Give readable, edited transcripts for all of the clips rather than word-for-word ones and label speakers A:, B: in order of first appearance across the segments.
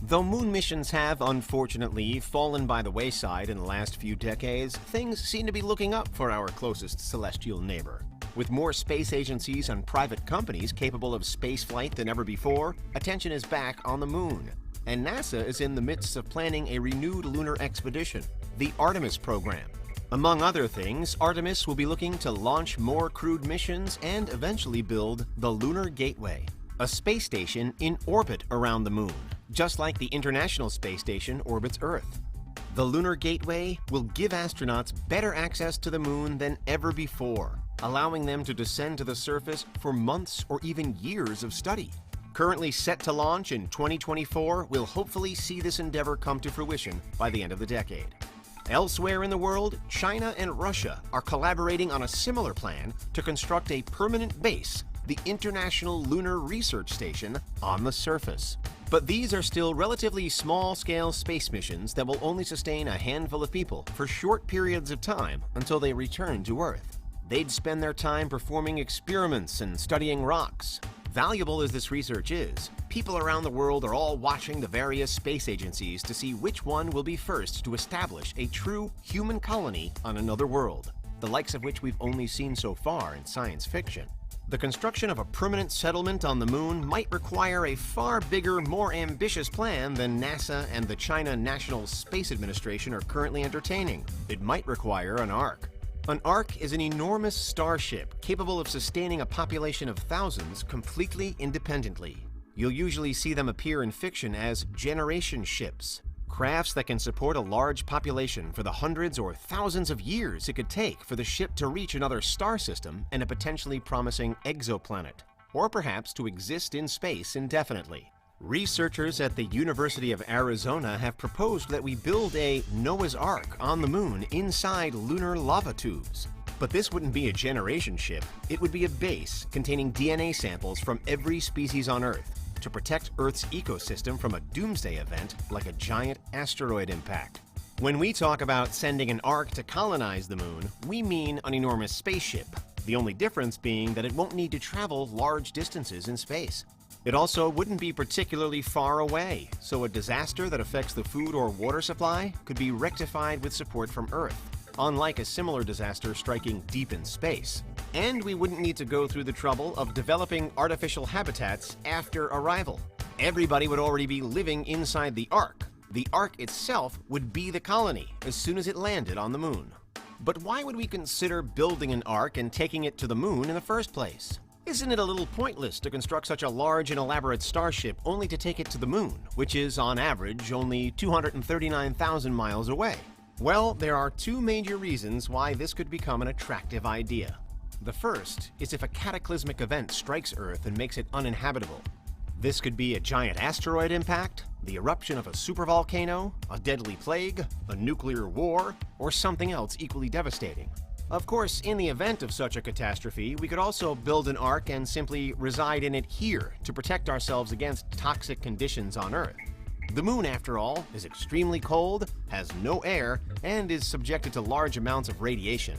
A: Though moon missions have, unfortunately, fallen by the wayside in the last few decades, things seem to be looking up for our closest celestial neighbor. With more space agencies and private companies capable of spaceflight than ever before, attention is back on the moon. And NASA is in the midst of planning a renewed lunar expedition, the Artemis program. Among other things, Artemis will be looking to launch more crewed missions and eventually build the Lunar Gateway, a space station in orbit around the moon, just like the International Space Station orbits Earth. The Lunar Gateway will give astronauts better access to the moon than ever before, allowing them to descend to the surface for months or even years of study. Currently set to launch in 2024, we'll hopefully see this endeavor come to fruition by the end of the decade. Elsewhere in the world, China and Russia are collaborating on a similar plan to construct a permanent base, the International Lunar Research Station, on the surface. But these are still relatively small-scale space missions that will only sustain a handful of people for short periods of time until they return to Earth. They'd spend their time performing experiments and studying rocks. Valuable as this research is, people around the world are all watching the various space agencies to see which one will be first to establish a true human colony on another world, the likes of which we've only seen so far in science fiction. The construction of a permanent settlement on the moon might require a far bigger, more ambitious plan than NASA and the China National Space Administration are currently entertaining. It might require an Ark. An Ark is an enormous starship capable of sustaining a population of thousands completely independently. You'll usually see them appear in fiction as generation ships, crafts that can support a large population for the hundreds or thousands of years it could take for the ship to reach another star system and a potentially promising exoplanet, or perhaps to exist in space indefinitely. Researchers at the University of Arizona have proposed that we build a Noah's Ark on the moon inside lunar lava tubes. But this wouldn't be a generation ship, it would be a base containing DNA samples from every species on Earth to protect Earth's ecosystem from a doomsday event like a giant asteroid impact. When we talk about sending an Ark to colonize the moon, we mean an enormous spaceship, the only difference being that it won't need to travel large distances in space. It also wouldn't be particularly far away, so a disaster that affects the food or water supply could be rectified with support from Earth, unlike a similar disaster striking deep in space. And we wouldn't need to go through the trouble of developing artificial habitats after arrival. Everybody would already be living inside the Ark. The Ark itself would be the colony as soon as it landed on the moon. But why would we consider building an Ark and taking it to the moon in the first place? Isn't it a little pointless to construct such a large and elaborate starship only to take it to the moon, which is, on average, only 239,000 miles away? Well, there are two major reasons why this could become an attractive idea. The first is if a cataclysmic event strikes Earth and makes it uninhabitable. This could be a giant asteroid impact, the eruption of a supervolcano, a deadly plague, a nuclear war, or something else equally devastating. Of course, in the event of such a catastrophe, we could also build an Ark and simply reside in it here to protect ourselves against toxic conditions on Earth. The moon, after all, is extremely cold, has no air, and is subjected to large amounts of radiation.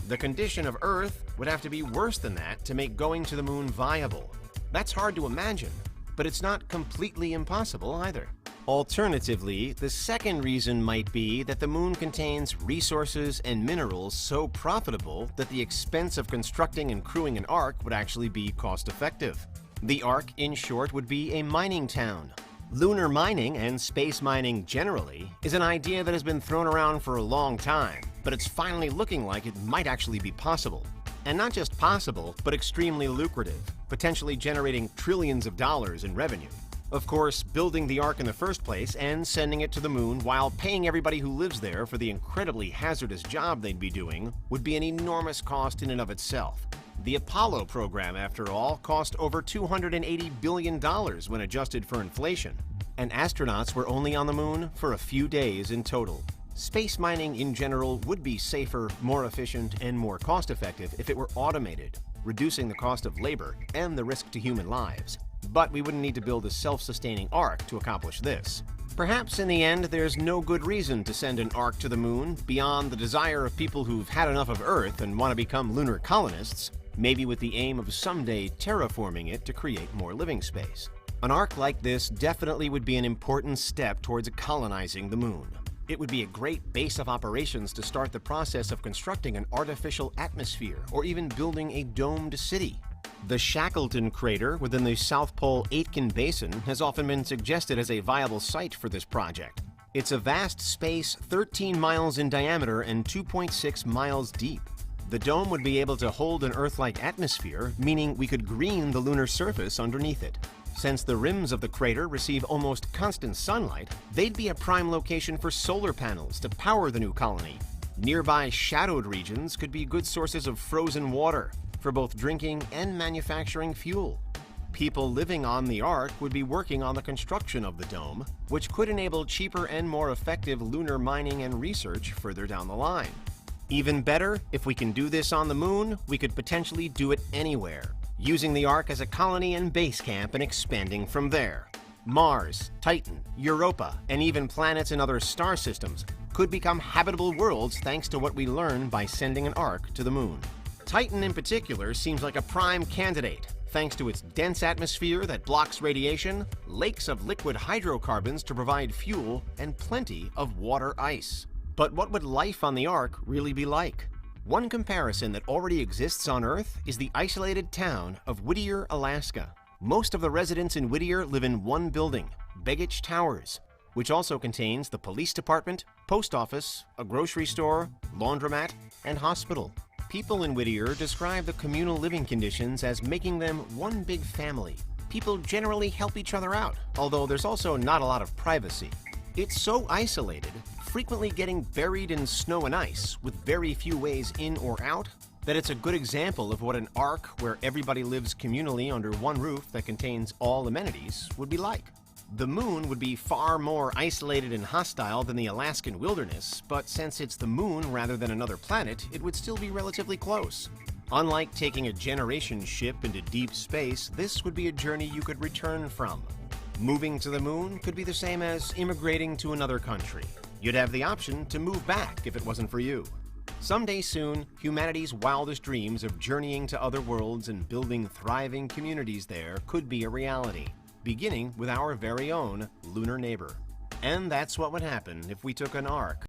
A: The condition of Earth would have to be worse than that to make going to the moon viable. That's hard to imagine, but it's not completely impossible either. Alternatively, the second reason might be that the moon contains resources and minerals so profitable that the expense of constructing and crewing an Ark would actually be cost-effective. The Ark, in short, would be a mining town. Lunar mining, and space mining generally, is an idea that has been thrown around for a long time, but it's finally looking like it might actually be possible. And not just possible, but extremely lucrative, potentially generating trillions of dollars in revenue. Of course, building the Ark in the first place and sending it to the moon while paying everybody who lives there for the incredibly hazardous job they'd be doing would be an enormous cost in and of itself. The Apollo program, after all, cost over $280 billion when adjusted for inflation, and astronauts were only on the moon for a few days in total. Space mining in general would be safer, more efficient, and more cost-effective if it were automated, reducing the cost of labor and the risk to human lives. But we wouldn't need to build a self-sustaining Ark to accomplish this. Perhaps in the end, there's no good reason to send an Ark to the moon beyond the desire of people who've had enough of Earth and want to become lunar colonists, maybe with the aim of someday terraforming it to create more living space. An ark like this definitely would be an important step towards colonizing the Moon. It would be a great base of operations to start the process of constructing an artificial atmosphere or even building a domed city. The Shackleton crater within the South Pole Aitken Basin has often been suggested as a viable site for this project. It's a vast space 13 miles in diameter and 2.6 miles deep. The dome would be able to hold an Earth-like atmosphere, meaning we could green the lunar surface underneath it. Since the rims of the crater receive almost constant sunlight, they'd be a prime location for solar panels to power the new colony. Nearby shadowed regions could be good sources of frozen water for both drinking and manufacturing fuel. People living on the Ark would be working on the construction of the dome, which could enable cheaper and more effective lunar mining and research further down the line. Even better, if we can do this on the Moon, we could potentially do it anywhere, using the Ark as a colony and base camp and expanding from there. Mars, Titan, Europa, and even planets in other star systems could become habitable worlds thanks to what we learn by sending an Ark to the Moon. Titan in particular seems like a prime candidate, thanks to its dense atmosphere that blocks radiation, lakes of liquid hydrocarbons to provide fuel, and plenty of water ice. But what would life on the Ark really be like? One comparison that already exists on Earth is the isolated town of Whittier, Alaska. Most of the residents in Whittier live in one building, Begich Towers, which also contains the police department, post office, a grocery store, laundromat, and hospital. People in Whittier describe the communal living conditions as making them one big family. People generally help each other out, although there's also not a lot of privacy. It's so isolated, frequently getting buried in snow and ice with very few ways in or out, that it's a good example of what an Ark where everybody lives communally under one roof that contains all amenities would be like. The Moon would be far more isolated and hostile than the Alaskan wilderness, but since it's the Moon rather than another planet, it would still be relatively close. Unlike taking a generation ship into deep space, this would be a journey you could return from. Moving to the Moon could be the same as immigrating to another country. You'd have the option to move back if it wasn't for you. Someday soon, humanity's wildest dreams of journeying to other worlds and building thriving communities there could be a reality, beginning with our very own lunar neighbor. And that's what would happen if we took an Ark